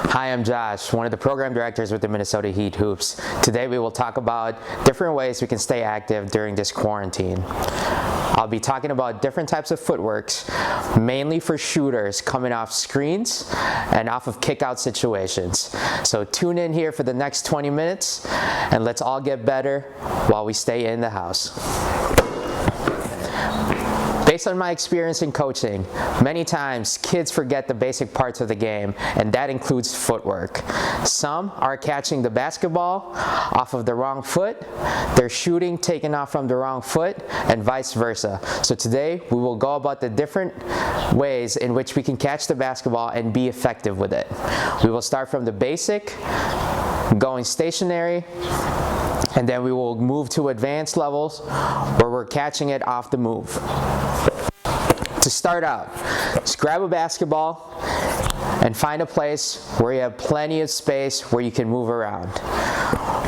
Hi, I'm Josh, one of the program directors with the Minnesota Heat Hoops. Today we will talk about different ways we can stay active during this quarantine. I'll be talking about different types of footworks, mainly for shooters coming off screens and off of kick-out situations. So tune in here for the next 20 minutes and let's all get better while we stay in the house. Based on my experience in coaching, many times kids forget the basic parts of the game, and that includes footwork. Some are catching the basketball off of the wrong foot, they're shooting taking off from the wrong foot, and vice versa. So today we will go about the different ways in which we can catch the basketball and be effective with it. We will start from the basic, going stationary, and then we will move to advanced levels where we're catching it off the move. To start out, just grab a basketball and find a place where you have plenty of space where you can move around.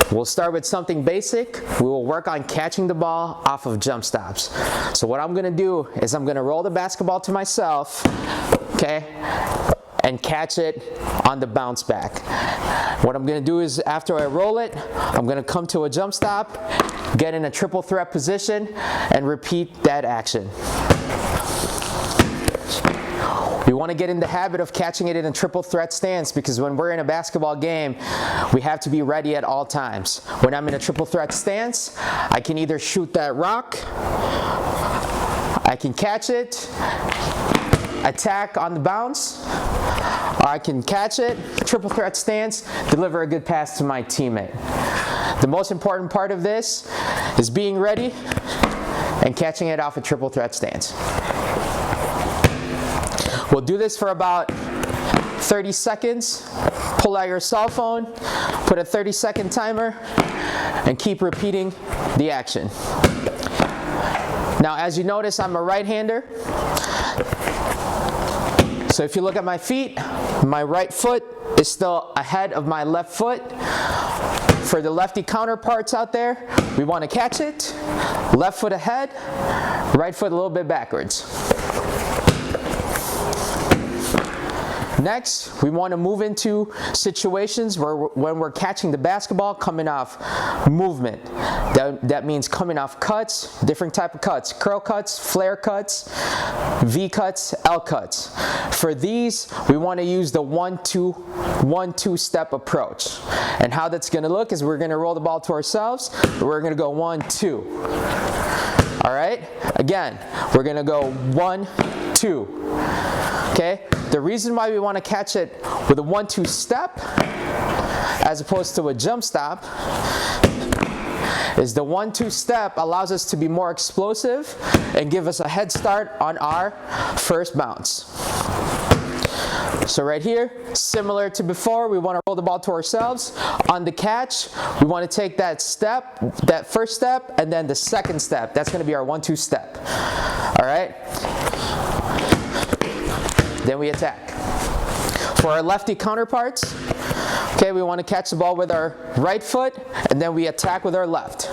We'll start with something basic. We will work on catching the ball off of jump stops. So what I'm gonna do is I'm gonna roll the basketball to myself, okay, and catch it on the bounce back. What I'm gonna do is after I roll it, I'm gonna come to a jump stop, get in a triple threat position, and repeat that action. We want to get in the habit of catching it in a triple threat stance because when we're in a basketball game, we have to be ready at all times. When I'm in a triple threat stance, I can either shoot that rock, I can catch it, attack on the bounce, or I can catch it, triple threat stance, deliver a good pass to my teammate. The most important part of this is being ready and catching it off a triple threat stance. We'll do this for about 30 seconds. Pull out your cell phone, put a 30-second timer, and keep repeating the action. Now, as you notice, I'm a right-hander. So if you look at my feet, my right foot is still ahead of my left foot. For the lefty counterparts out there, we want to catch it, left foot ahead, right foot a little bit backwards. Next, we want to move into situations where when we're catching the basketball coming off movement. That means coming off cuts, different type of cuts, curl cuts, flare cuts, V cuts, L cuts. For these, we want to use the 1-2 step approach. And how that's going to look is we're going to roll the ball to ourselves, we're going to go 1-2. All right? Again, we're going to go 1-2. Okay? The reason why we want to catch it with a 1-2 step as opposed to a jump stop is the 1-2 step allows us to be more explosive and give us a head start on our first bounce. So right here, similar to before, we want to roll the ball to ourselves. On the catch, we want to take that step, that first step, and then the second step. That's going to be our 1-2 step. All right? Then we attack. For our lefty counterparts, okay, we want to catch the ball with our right foot, and then we attack with our left.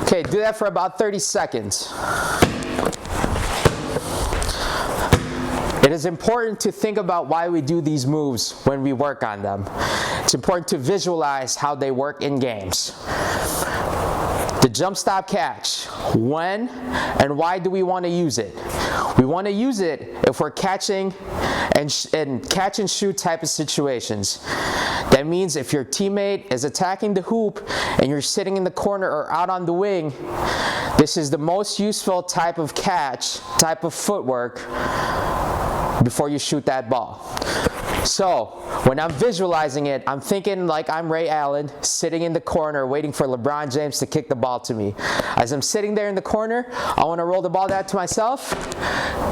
Okay, do that for about 30 seconds. It is important to think about why we do these moves when we work on them. It's important to visualize how they work in games. The jump stop catch. When and why do we want to use it? We want to use it if we're catching and catch and shoot type of situations. That means if your teammate is attacking the hoop and you're sitting in the corner or out on the wing, this is the most useful type of catch, type of footwork before you shoot that ball. So when I'm visualizing it, I'm thinking like I'm Ray Allen sitting in the corner waiting for LeBron James to kick the ball to me. As I'm sitting there in the corner, I want to roll the ball out to myself,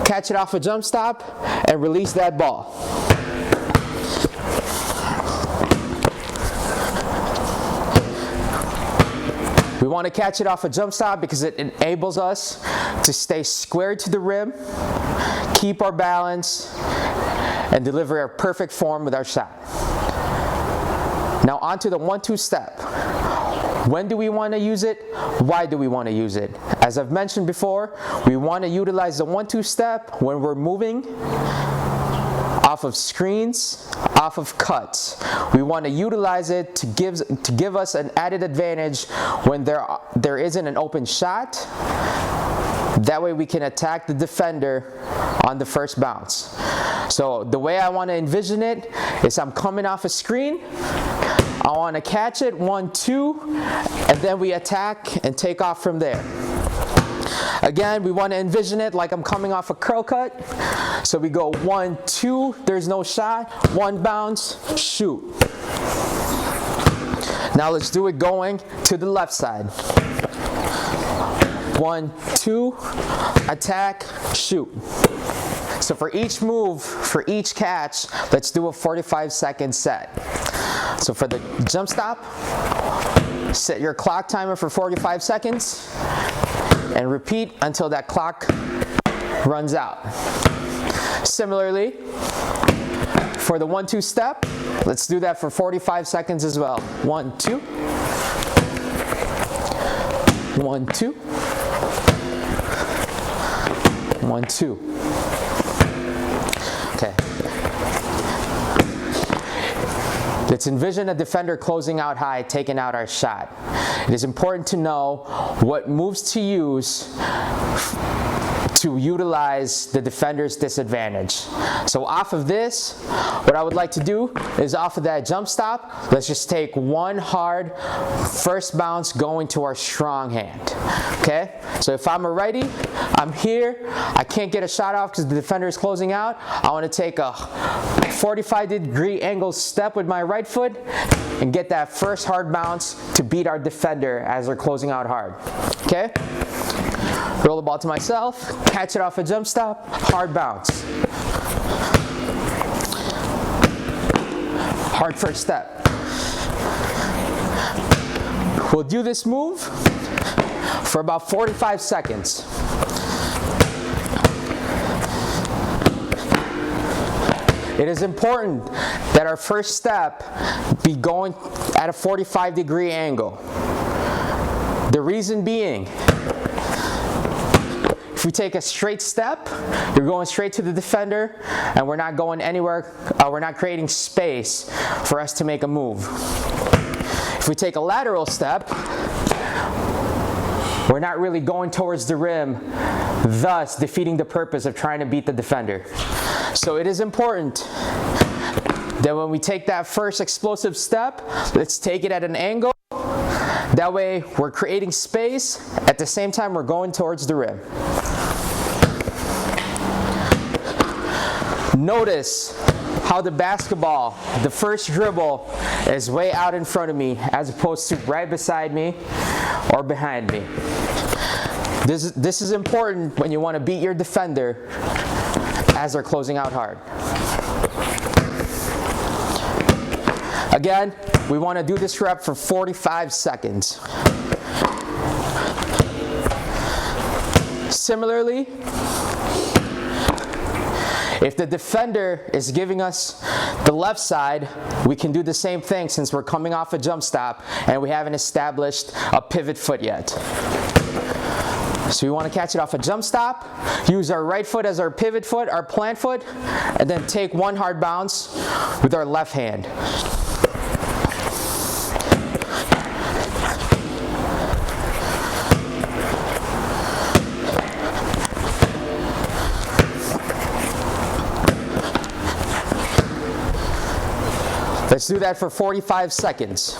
catch it off a jump stop, and release that ball. We want to catch it off a jump stop because it enables us to stay square to the rim, keep our balance, and deliver a perfect form with our shot. Now onto the 1-2 step. When do we want to use it? Why do we want to use it? As I've mentioned before, we want to utilize the 1-2 step when we're moving off of screens, off of cuts. We want to utilize it to give us an added advantage when there isn't an open shot. That way we can attack the defender on the first bounce. So the way I want to envision it is I'm coming off a screen, I want to catch it, 1, 2, and then we attack and take off from there. Again, we want to envision it like I'm coming off a curl cut. So we go 1, 2, there's no shot, 1 bounce, shoot. Now let's do it going to the left side. 1, 2, attack, shoot. So for each move, for each catch, let's do a 45-second set. So for the jump stop, set your clock timer for 45 seconds and repeat until that clock runs out. Similarly, for the 1, 2 step, let's do that for 45 seconds as well. 1, 2. 1, 2. 1, 2. Okay. Let's envision a defender closing out high, taking out our shot. It is important to know what moves to use to utilize the defender's disadvantage. So off of this, what I would like to do is off of that jump stop, let's just take 1 hard first bounce going to our strong hand. Okay? So if I'm a righty, I'm here, I can't get a shot off because the defender is closing out. I want to take a 45-degree angle step with my right foot and get that first hard bounce to beat our defender as they're closing out hard. Okay? Roll the ball to myself, catch it off a jump stop, hard bounce. Hard first step. We'll do this move for about 45 seconds. It is important that our first step be going at a 45-degree angle. The reason being, if we take a straight step, you're going straight to the defender and we're not going anywhere, we're not creating space for us to make a move. If we take a lateral step, we're not really going towards the rim, thus defeating the purpose of trying to beat the defender. So it is important that when we take that first explosive step, let's take it at an angle. That way we're creating space, at the same time we're going towards the rim. Notice how the basketball, the first dribble, is way out in front of me as opposed to right beside me or behind me. This is important when you want to beat your defender as they're closing out hard. Again, we want to do this rep for 45 seconds. Similarly, if the defender is giving us the left side, we can do the same thing since we're coming off a jump stop and we haven't established a pivot foot yet. So we want to catch it off a jump stop, use our right foot as our pivot foot, our plant foot, and then take 1 hard bounce with our left hand. Let's do that for 45 seconds.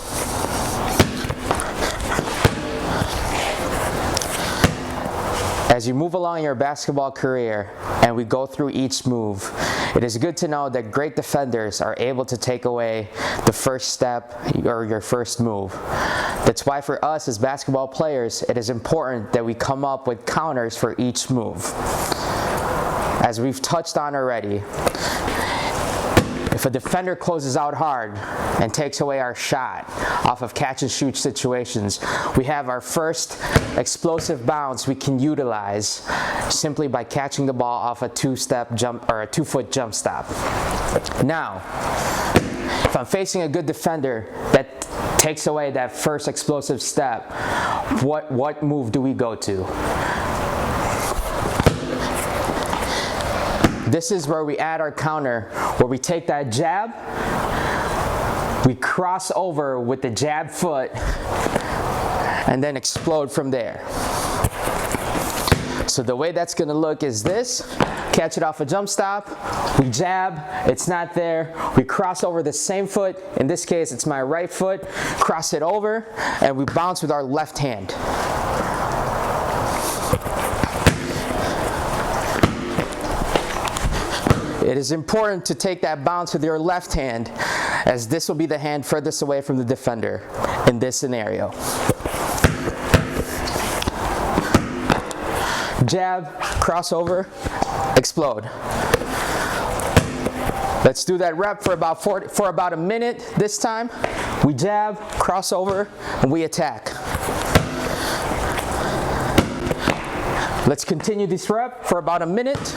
As you move along your basketball career and we go through each move, it is good to know that great defenders are able to take away the first step or your first move. That's why for us as basketball players, it is important that we come up with counters for each move. As we've touched on already, if a defender closes out hard and takes away our shot off of catch and shoot situations, we have our first explosive bounce we can utilize simply by catching the ball off a 2-step jump or a 2-foot jump stop. Now, if I'm facing a good defender that takes away that first explosive step, what move do we go to? This is where we add our counter, where we take that jab, we cross over with the jab foot, and then explode from there. So the way that's gonna look is this: catch it off a jump stop, we jab, it's not there, we cross over the same foot, in this case it's my right foot, cross it over, and we bounce with our left hand. It is important to take that bounce with your left hand, as this will be the hand furthest away from the defender in this scenario. Jab, crossover, explode. Let's do that rep for about a minute this time. We jab, crossover, and we attack. Let's continue this rep for about a minute.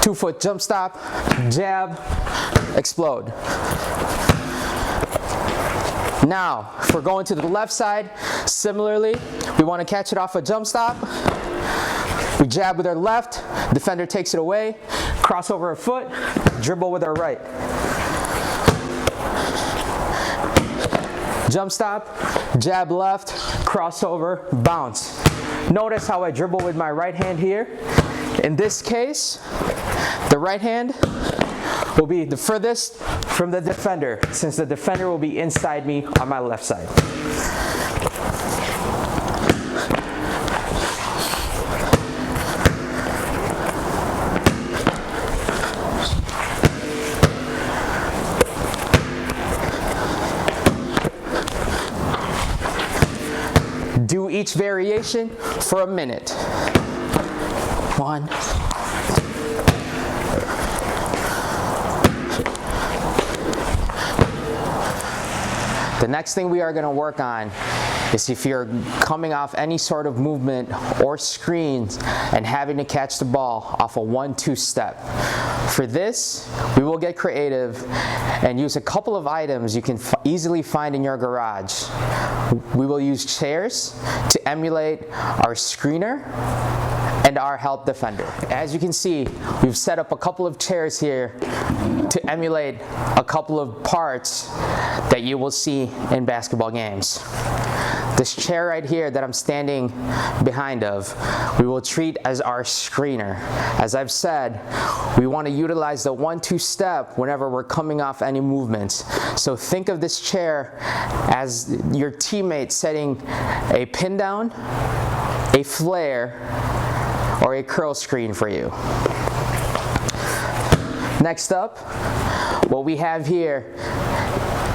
2-foot jump stop, jab, explode. Now, if we're going to the left side, similarly, we want to catch it off a jump stop. We jab with our left, defender takes it away, cross over a foot, dribble with our right. Jump stop, jab left, crossover, bounce. Notice how I dribble with my right hand here. In this case, the right hand will be the furthest from the defender, since the defender will be inside me on my left side. Do each variation for a minute. 1. The next thing we are going to work on is if you're coming off any sort of movement or screens and having to catch the ball off a 1-2 step. For this, we will get creative and use a couple of items you can easily find in your garage. We will use chairs to emulate our screener and our help defender. As you can see, we've set up a couple of chairs here to emulate a couple of parts that you will see in basketball games. This chair right here that I'm standing behind of, we will treat as our screener. As I've said, we want to utilize the 1-2 step whenever we're coming off any movements. So think of this chair as your teammate setting a pin down, a flare, or a curl screen for you. Next up, what we have here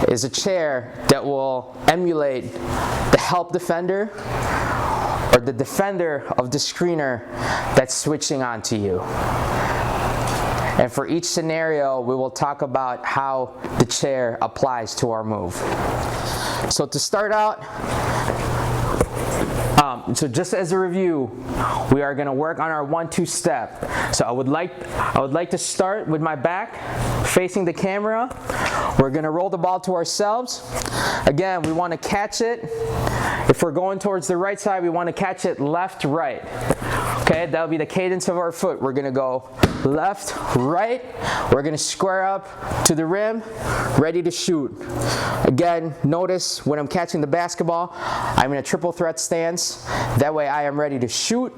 is a chair that will emulate the help defender or the defender of the screener that's switching on to you. And for each scenario, we will talk about how the chair applies to our move. So to start out, so just as a review, we are going to work on our 1-2 step. So I would like to start with my back facing the camera. We're going to roll the ball to ourselves. Again, we want to catch it. If we're going towards the right side, we want to catch it left, right. Okay, that'll be the cadence of our foot. We're going to go left, right. We're going to square up to the rim, ready to shoot. Again, notice when I'm catching the basketball, I'm in a triple threat stance. That way I am ready to shoot,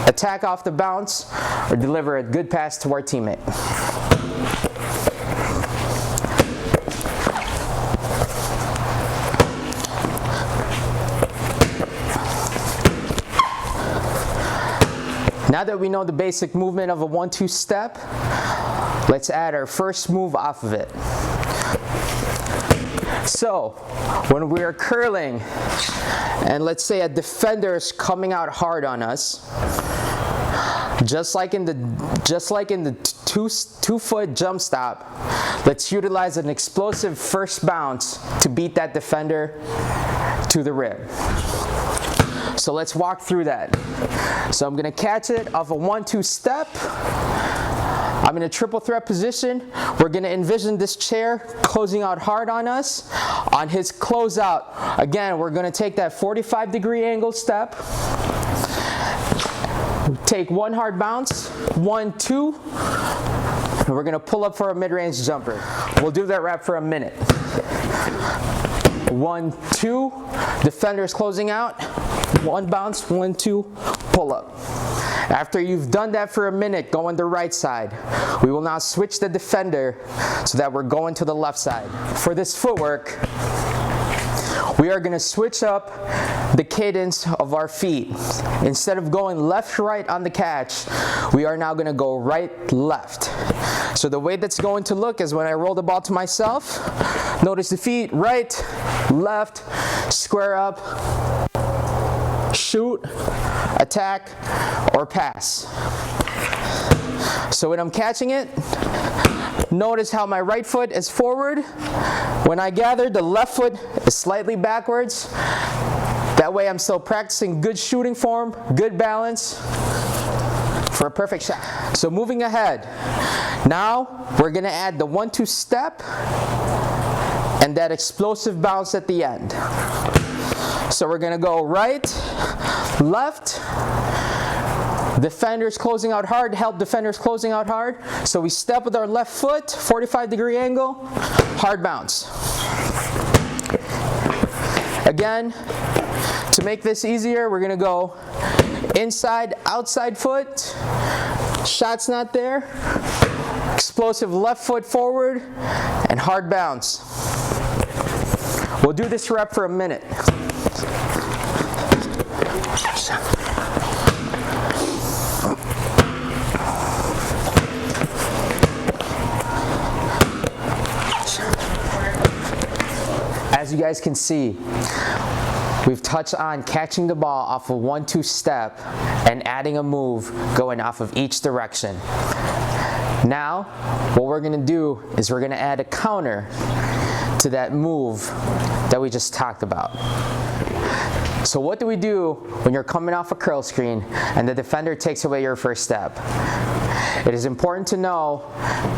attack off the bounce, or deliver a good pass to our teammate. Now that we know the basic movement of a 1-2 step, let's add our first move off of it. So, when we're curling, and let's say a defender is coming out hard on us, just like in the 2-foot jump stop, let's utilize an explosive first bounce to beat that defender to the rim. So let's walk through that. So I'm going to catch it off a 1-2 step. I'm in a triple threat position. We're going to envision this chair closing out hard on us. On his closeout, again, we're going to take that 45-degree angle step. Take one hard bounce, 1, 2, and we're gonna pull up for a mid-range jumper. We'll do that rep for a minute. 1, 2, defender's closing out, one bounce, 1, 2, pull up. After you've done that for a minute, go on the right side. We will now switch the defender so that we're going to the left side. For this footwork, we are gonna switch up the cadence of our feet. Instead of going left-right on the catch, we are now gonna go right-left. So the way that's going to look is when I roll the ball to myself, notice the feet, right, left, square up, shoot, attack, or pass. So when I'm catching it, notice how my right foot is forward. When I gather, the left foot is slightly backwards. That way I'm still practicing good shooting form, good balance for a perfect shot. So moving ahead, now we're gonna add the 1-2 step and that explosive bounce at the end. So we're gonna go right, left, defenders closing out hard, help defenders closing out hard. So we step with our left foot, 45-degree angle, hard bounce. Again, to make this easier, we're gonna go inside, outside foot, shot's not there, explosive left foot forward, and hard bounce. We'll do this rep for a minute. As you guys can see, we've touched on catching the ball off a 1-2 step and adding a move going off of each direction. Now, what we're gonna do is we're gonna add a counter to that move that we just talked about. So what do we do when you're coming off a curl screen and the defender takes away your first step? It is important to know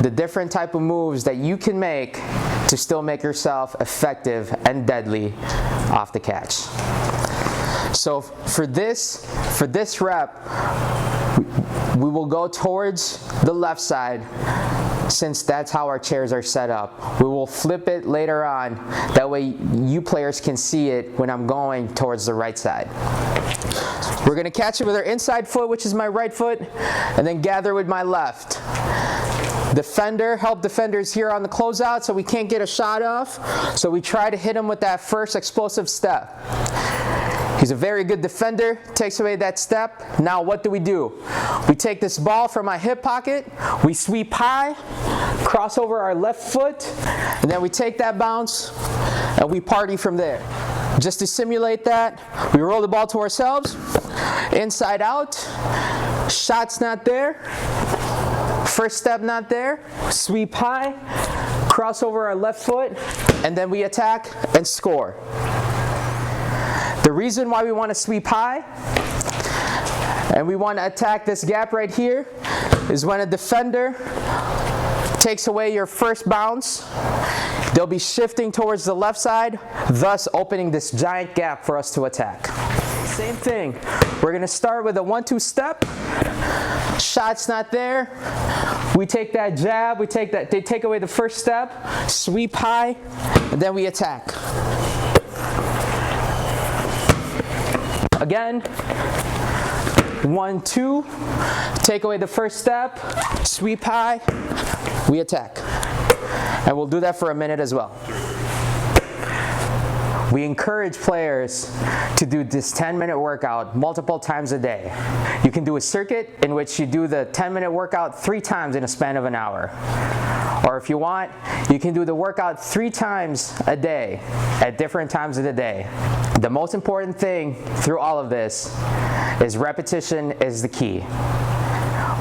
the different type of moves that you can make to still make yourself effective and deadly off the catch. So for this rep, we will go towards the left side since that's how our chairs are set up. We will flip it later on. That way you players can see it when I'm going towards the right side. We're gonna catch it with our inside foot, which is my right foot, and then gather with my left. Defender, help defenders here on the closeout so we can't get a shot off. So we try to hit him with that first explosive step. He's a very good defender, takes away that step. Now what do? We take this ball from my hip pocket, we sweep high, cross over our left foot, and then we take that bounce and we party from there. Just to simulate that, we roll the ball to ourselves, inside out, shot's not there, first step not there, sweep high, cross over our left foot, and then we attack and score. The reason why we want to sweep high and we want to attack this gap right here is when a defender takes away your first bounce, they'll be shifting towards the left side, thus opening this giant gap for us to attack. Same thing, we're going to start with a 1-2 step, shot's not there, we take that jab, they take away the first step, sweep high, and then we attack. Again, 1-2, take away the first step, sweep high, we attack. And we'll do that for a minute as well. We encourage players to do this 10-minute workout multiple times a day. You can do a circuit in which you do the 10-minute workout 3 times in a span of an hour. Or if you want, you can do the workout 3 times a day at different times of the day. The most important thing through all of this is repetition is the key.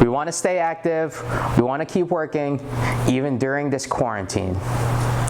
We want to stay active, we want to keep working even during this quarantine.